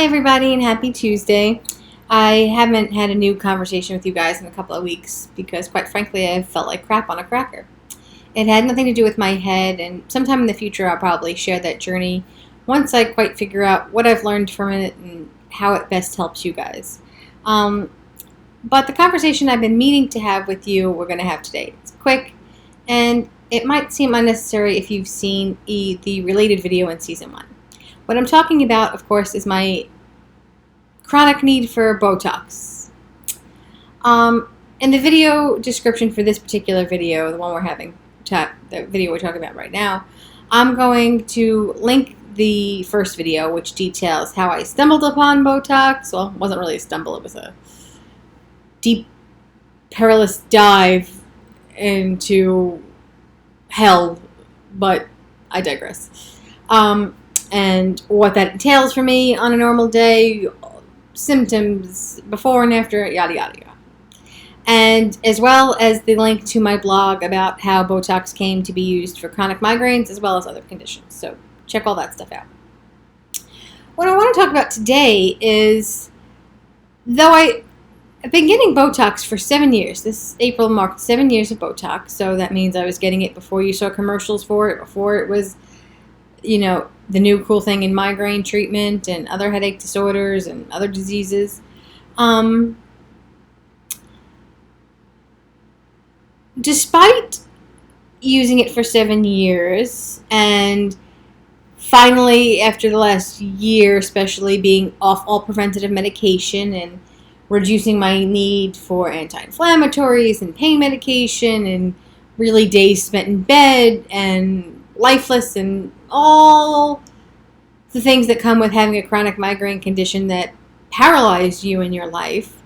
Hi everybody and happy Tuesday. I haven't had a new conversation with you guys in a couple of weeks because quite frankly I felt like crap on a cracker. It had nothing to do with my head, and sometime in the future I'll probably share that journey once I quite figure out what I've learned from it and how it best helps you guys. But the conversation I've been meaning to have with you, we're going to have today. It's quick, and it might seem unnecessary if you've seen the related video in Season 1. What I'm talking about, of course, is my chronic need for Botox. In the video description for this particular video, the one the video we're talking about right now, I'm going to link the first video, which details how I stumbled upon Botox. Well, it wasn't really a stumble, it was a deep, perilous dive into hell, but I digress. And what that entails for me on a normal day, symptoms before and after, yada, yada, yada. And as well as the link to my blog about how Botox came to be used for chronic migraines as well as other conditions. So check all that stuff out. What I want to talk about today is, though I've been getting Botox for 7 years. This April marked 7 years of Botox, so that means I was getting it before you saw commercials for it, before it was, the new cool thing in migraine treatment and other headache disorders and other diseases. Despite using it for 7 years and finally, after the last year especially, being off all preventative medication and reducing my need for anti-inflammatories and pain medication and really days spent in bed and lifeless and all the things that come with having a chronic migraine condition that paralyze you in your life,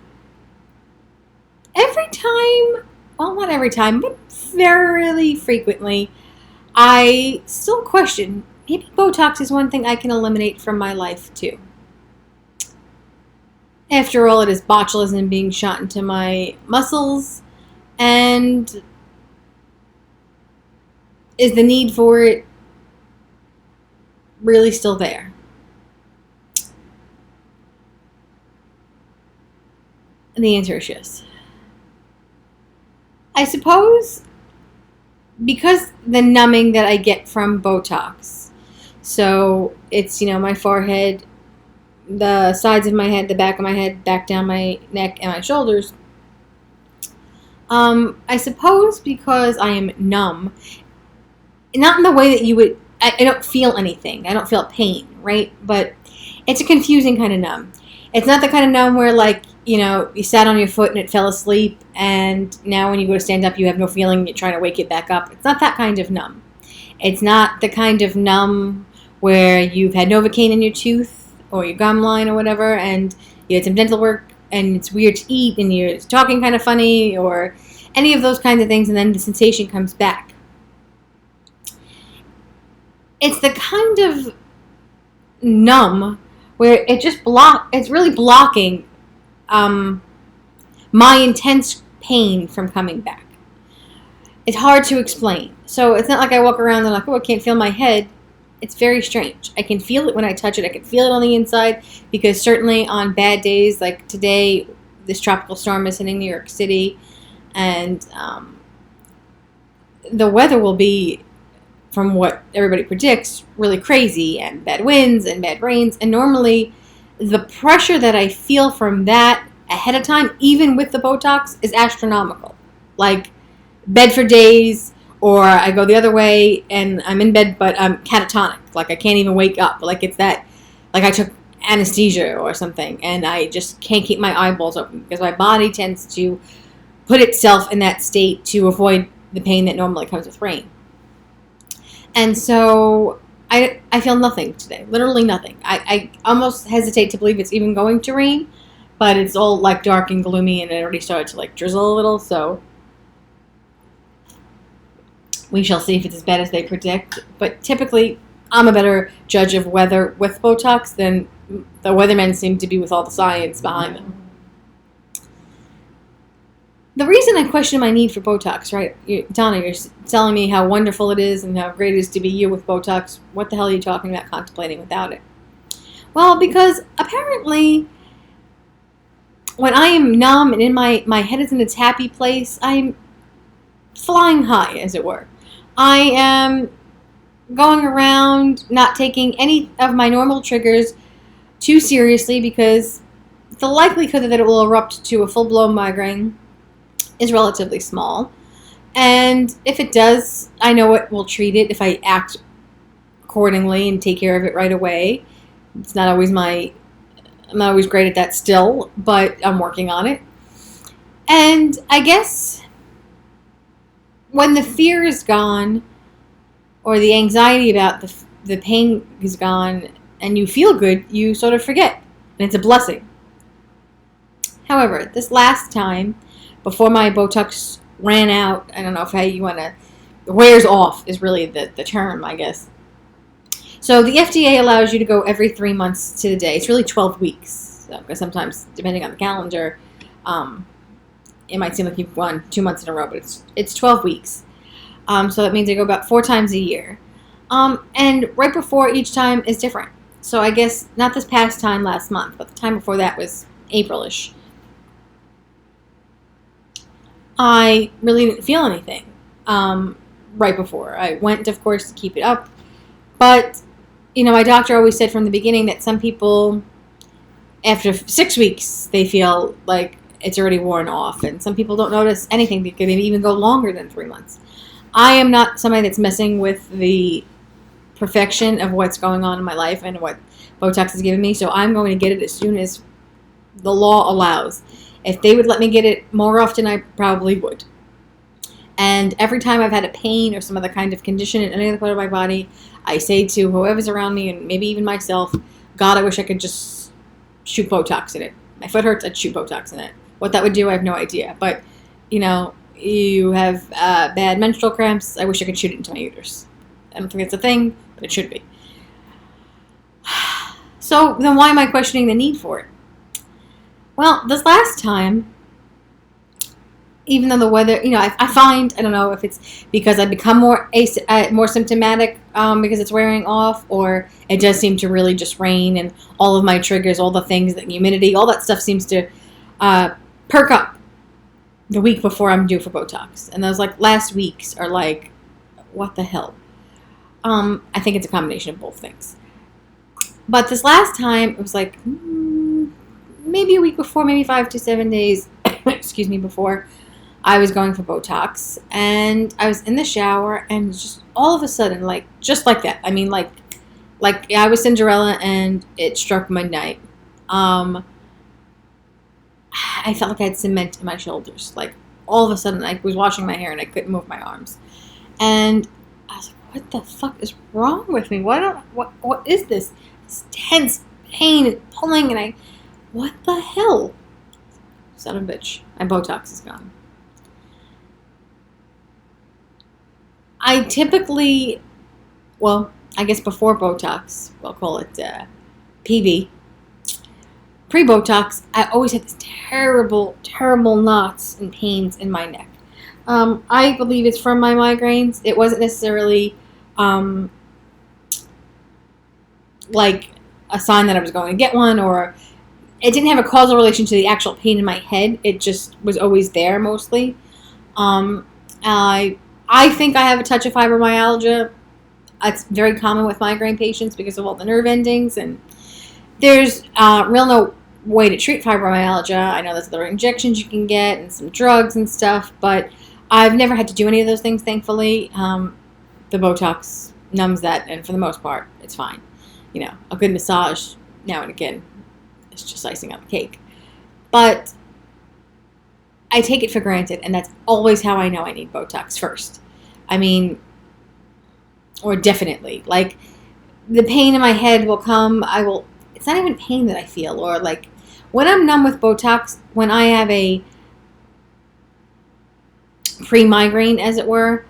every time, well, not every time, but fairly frequently, I still question, maybe Botox is one thing I can eliminate from my life too. After all, it is botulism being shot into my muscles, and is the need for it really still there? And the answer is yes. I suppose because the numbing that I get from Botox, so it's, my forehead, the sides of my head, the back of my head, back down my neck, and my shoulders, I suppose because I am numb, not in the way that you would, I don't feel anything. I don't feel pain, right? But it's a confusing kind of numb. It's not the kind of numb where, you sat on your foot and it fell asleep, and now when you go to stand up, you have no feeling, you're trying to wake it back up. It's not that kind of numb. It's not the kind of numb where you've had Novocaine in your tooth or your gum line or whatever, and you had some dental work, and it's weird to eat, and you're talking kind of funny, or any of those kinds of things, and then the sensation comes back. It's the kind of numb where it's really blocking my intense pain from coming back. It's hard to explain. So it's not like I walk around and I can't feel my head. It's very strange. I can feel it when I touch it. I can feel it on the inside, because certainly on bad days like today, this tropical storm is hitting New York City, and the weather will be, from what everybody predicts, really crazy, and bad winds and bad rains. And normally the pressure that I feel from that ahead of time, even with the Botox, is astronomical. Like bed for days, or I go the other way and I'm in bed but I'm catatonic. Like I can't even wake up. Like it's that, like I took anesthesia or something and I just can't keep my eyeballs open, because my body tends to put itself in that state to avoid the pain that normally comes with rain. And so I feel nothing today, literally nothing. I almost hesitate to believe it's even going to rain, but it's all dark and gloomy, and it already started to drizzle a little, so we shall see if it's as bad as they predict. But typically, I'm a better judge of weather with Botox than the weathermen seem to be with all the science behind them. The reason I question my need for Botox, right? Donna, you're telling me how wonderful it is and how great it is to be you with Botox. What the hell are you talking about contemplating without it? Well, because apparently when I am numb and in my head is in its happy place, I'm flying high, as it were. I am going around not taking any of my normal triggers too seriously because the likelihood that it will erupt to a full-blown migraine is relatively small. And if it does, I know it will treat it if I act accordingly and take care of it right away. It's not always I'm not always great at that still, but I'm working on it. And I guess when the fear is gone or the anxiety about the pain is gone and you feel good, you sort of forget. And it's a blessing. However, this last time, before my Botox ran out, I don't know if you want to, wears off is really the term, I guess. So the FDA allows you to go every 3 months to the day. It's really 12 weeks. So, because sometimes, depending on the calendar, it might seem like you've gone 2 months in a row, but it's 12 weeks. So that means I go about 4 times a year. And right before each time is different. So I guess not this past time last month, but the time before that was April-ish. I really didn't feel anything right before. I went, of course, to keep it up. But, my doctor always said from the beginning that some people, after 6 weeks, they feel like it's already worn off. And some people don't notice anything because they even go longer than 3 months. I am not somebody that's messing with the perfection of what's going on in my life and what Botox has given me. So I'm going to get it as soon as the law allows. If they would let me get it more often, I probably would. And every time I've had a pain or some other kind of condition in any other part of my body, I say to whoever's around me and maybe even myself, God, I wish I could just shoot Botox in it. My foot hurts, I'd shoot Botox in it. What that would do, I have no idea. But, you have bad menstrual cramps, I wish I could shoot it into my uterus. I don't think it's a thing, but it should be. So then why am I questioning the need for it? Well, this last time, even though the weather, I find, I don't know if it's because I become more symptomatic because it's wearing off, or it does seem to really just rain and all of my triggers, all the things, the humidity, all that stuff seems to perk up the week before I'm due for Botox. And those last weeks are what the hell? I think it's a combination of both things. But this last time, it was maybe a week before, maybe 5 to 7 days, excuse me, before I was going for Botox. And I was in the shower, and just all of a sudden, just like that. I mean, like I was Cinderella, and it struck midnight. I felt like I had cement in my shoulders. All of a sudden, I was washing my hair, and I couldn't move my arms. And I was like, what the fuck is wrong with me? What is this? This tense pain and pulling, and what the hell? Son of a bitch. My Botox is gone. I typically, I guess before Botox, we'll call it PB. Pre-Botox, I always had these terrible, terrible knots and pains in my neck. I believe it's from my migraines. It wasn't necessarily a sign that I was going to get one, or it didn't have a causal relation to the actual pain in my head. It just was always there mostly. I think I have a touch of fibromyalgia. It's very common with migraine patients because of all the nerve endings, and there's no way to treat fibromyalgia. I know there's other injections you can get and some drugs and stuff, but I've never had to do any of those things, thankfully. The Botox numbs that, and for the most part, it's fine. A good massage now and again is just icing on the cake. But I take it for granted, and that's always how I know I need Botox first. Or definitely. The pain in my head will come, it's not even pain that I feel, or when I'm numb with Botox, when I have a pre-migraine, as it were,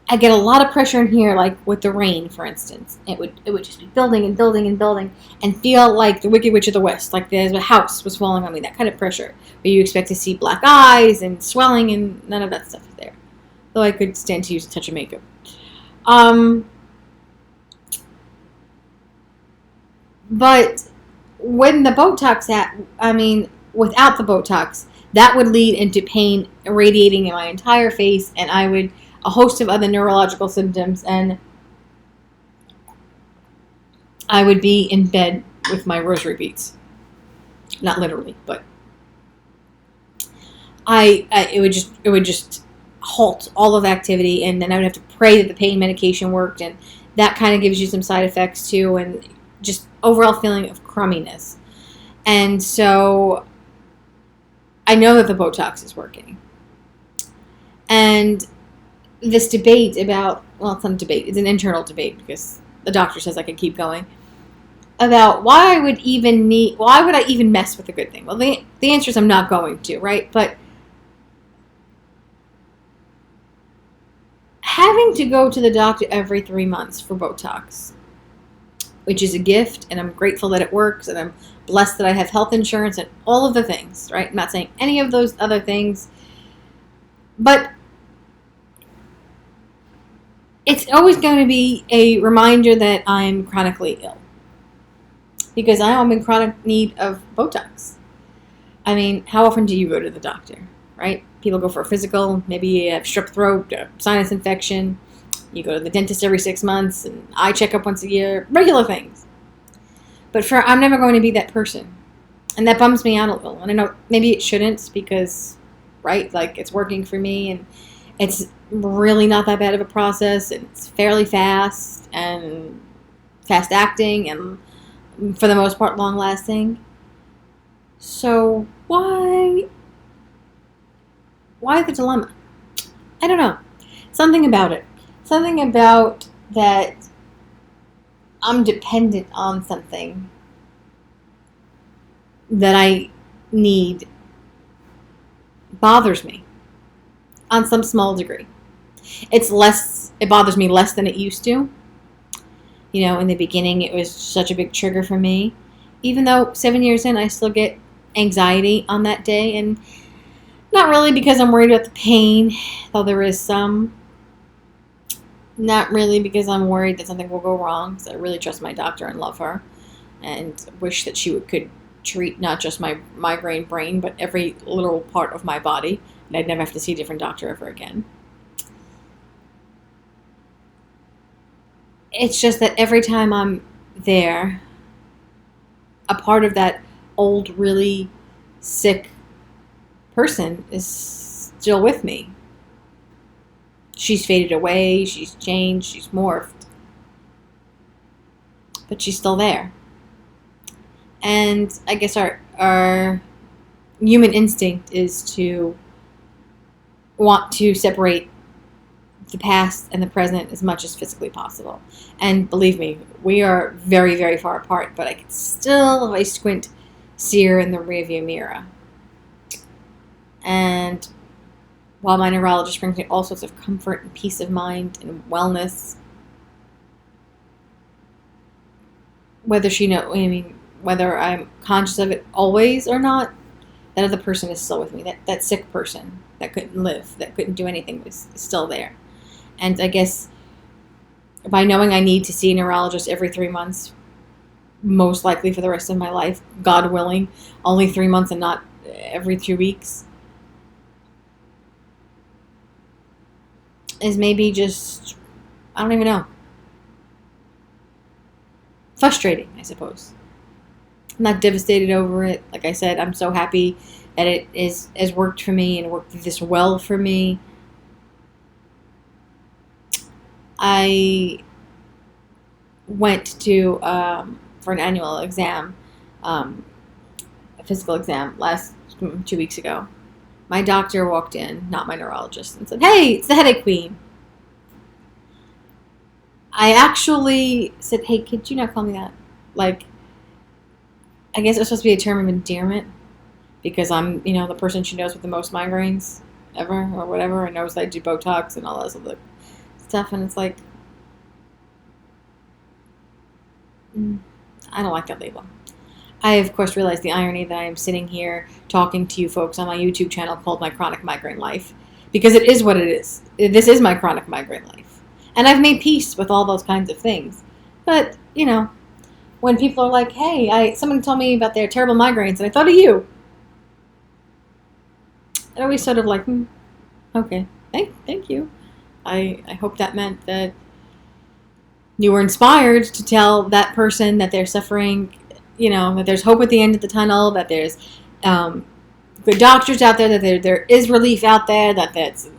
I get a lot of pressure in here, with the rain, for instance. It would just be building and building and building, and feel like the Wicked Witch of the West, like there's a house was falling on me, that kind of pressure, where you expect to see black eyes and swelling, and none of that stuff is there. Though I could stand to use a touch of makeup. But when the Botox without the Botox, that would lead into pain radiating in my entire face, and a host of other neurological symptoms, and I would be in bed with my rosary beads. Not literally, but it would just halt all of activity, and then I would have to pray that the pain medication worked, and that kind of gives you some side effects too, and just overall feeling of crumminess. And so I know that the Botox is working. And this debate about, well, it's not a debate, it's an internal debate because the doctor says I can keep going, about why I would even mess with a good thing. Well, the answer is I'm not going to, right? But having to go to the doctor every 3 months for Botox, which is a gift, and I'm grateful that it works, and I'm blessed that I have health insurance and all of the things, right? I'm not saying any of those other things, but it's always going to be a reminder that I'm chronically ill, because I am in chronic need of Botox. I mean, how often do you go to the doctor, right? People go for a physical, maybe you have strep throat, sinus infection, you go to the dentist every 6 months, and eye checkup once a year, regular things. But I'm never going to be that person. And that bums me out a little. And I know maybe it shouldn't because, right, like it's working for me, and it's really not that bad of a process, and it's fairly fast and fast acting, and for the most part long lasting. So why the dilemma? I don't know. Something about it. Something about that I'm dependent on something that I need bothers me on some small degree. It bothers me less than it used to. You know, in the beginning it was such a big trigger for me. Even though 7 years in, I still get anxiety on that day, and not really because I'm worried about the pain, though there is some. Not really because I'm worried that something will go wrong, because I really trust my doctor and love her, and wish that she could treat not just my migraine brain, but every little part of my body, and I'd never have to see a different doctor ever again. It's just that every time I'm there, a part of that old, really sick person is still with me. She's faded away, she's changed, she's morphed, but she's still there. And I guess our human instinct is to want to separate the past and the present as much as physically possible. And believe me, we are very, very far apart, but I can still, if I squint, see her in the rearview mirror. And while my neurologist brings me all sorts of comfort and peace of mind and wellness, whether I'm conscious of it always or not, that other person is still with me. That sick person that couldn't live, that couldn't do anything, is still there. And I guess by knowing I need to see a neurologist every 3 months, most likely for the rest of my life, God willing, only 3 months and not every 2 weeks, is maybe just, I don't even know, frustrating, I suppose. I'm not devastated over it. Like I said, I'm so happy that it has worked for me and worked this well for me. I went to for an annual exam, a physical exam, 2 weeks ago. My doctor walked in, not my neurologist, and said, "Hey, it's the headache queen." I actually said, "Hey, could you not call me that?" Like, I guess it was supposed to be a term of endearment because I'm, the person she knows with the most migraines ever or whatever, and knows that I do Botox and all that other stuff, and it's like, I don't like that label. I, of course, realize the irony that I am sitting here talking to you folks on my YouTube channel called My Chronic Migraine Life, because it is what it is. This is my chronic migraine life. And I've made peace with all those kinds of things. But, when people are like, hey, someone told me about their terrible migraines and I thought of you. It always sort of like, okay, thank you. I hope that meant that you were inspired to tell that person that they're suffering, that there's hope at the end of the tunnel, that there's good doctors out there, that there is relief out there, that's,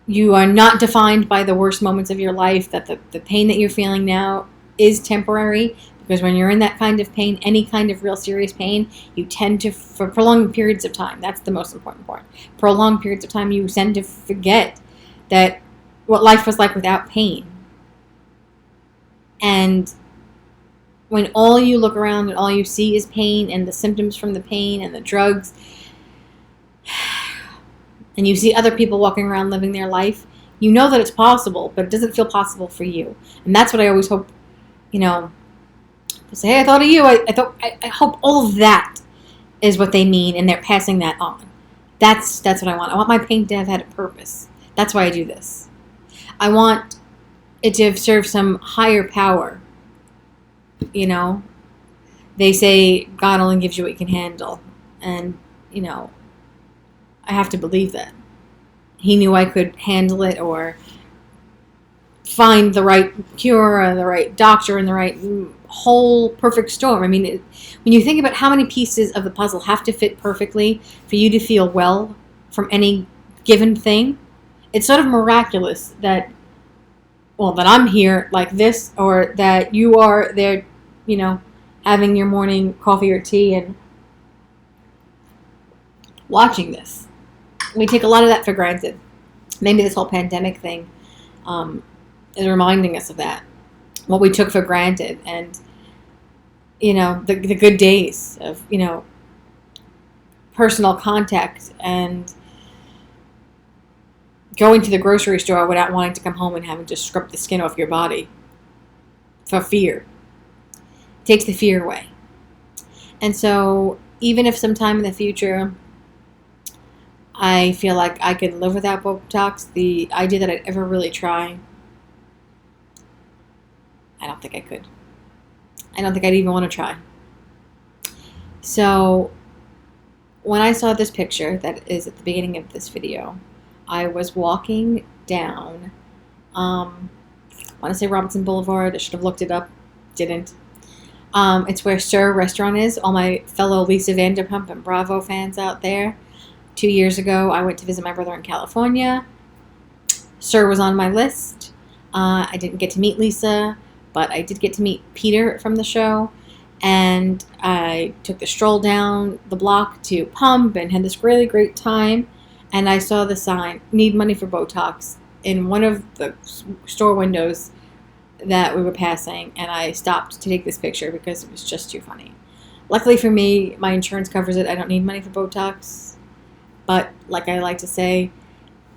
you are not defined by the worst moments of your life, that the pain that you're feeling now is temporary. Because when you're in that kind of pain, any kind of real serious pain, you tend to, for prolonged periods of time, that's the most important part. Prolonged periods of time, you tend to forget that what life was like without pain. And when all you look around and all you see is pain and the symptoms from the pain and the drugs, and you see other people walking around living their life, you know that it's possible, but it doesn't feel possible for you. And that's what I always hope, to say, hey, I thought of you. I hope all of that is what they mean, and they're passing that on. That's what I want. I want my pain to have had a purpose. That's why I do this. I want it to have served some higher power. They say God only gives you what you can handle. And, I have to believe that. He knew I could handle it or find the right cure or the right doctor and the right whole perfect storm. I mean, when you think about how many pieces of the puzzle have to fit perfectly for you to feel well from any given thing, it's sort of miraculous that I'm here like this, or that you are there, having your morning coffee or tea and watching this. We take a lot of that for granted. Maybe this whole pandemic thing is reminding us of that. What we took for granted, and the good days of personal contact and going to the grocery store without wanting to come home and having to scrub the skin off your body for fear. It takes the fear away. And so even if sometime in the future I feel like I could live without Botox, the idea that I'd ever really try, I don't think I could. I don't think I'd even want to try. So when I saw this picture that is at the beginning of this video, I was walking down, I want to say Robinson Boulevard. I should have looked it up. Didn't. It's where Sir Restaurant is. All my fellow Lisa Vanderpump and Bravo fans out there. 2 years ago, I went to visit my brother in California. Sir was on my list. I didn't get to meet Lisa, but I did get to meet Peter from the show. And I took the stroll down the block to Pump and had this really great time. And I saw the sign, need money for Botox, in one of the store windows that we were passing. And I stopped to take this picture because it was just too funny. Luckily for me, my insurance covers it. I don't need money for Botox. But like I like to say,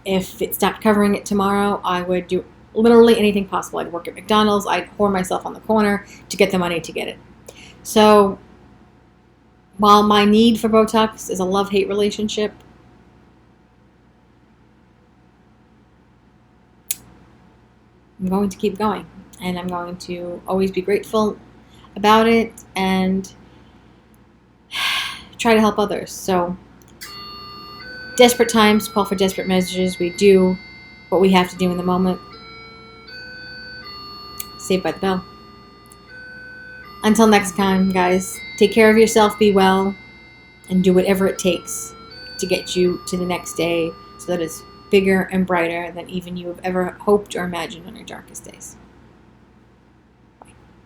if it stopped covering it tomorrow, I would do literally anything possible. I'd work at McDonald's. I'd whore myself on the corner to get the money to get it. So while my need for Botox is a love-hate relationship, I'm going to keep going. And I'm going to always be grateful about it and try to help others. So desperate times call for desperate measures. We do what we have to do in the moment. Saved by the bell. Until next time, guys, take care of yourself, be well, and do whatever it takes to get you to the next day so that it's bigger and brighter than even you have ever hoped or imagined on your darkest days.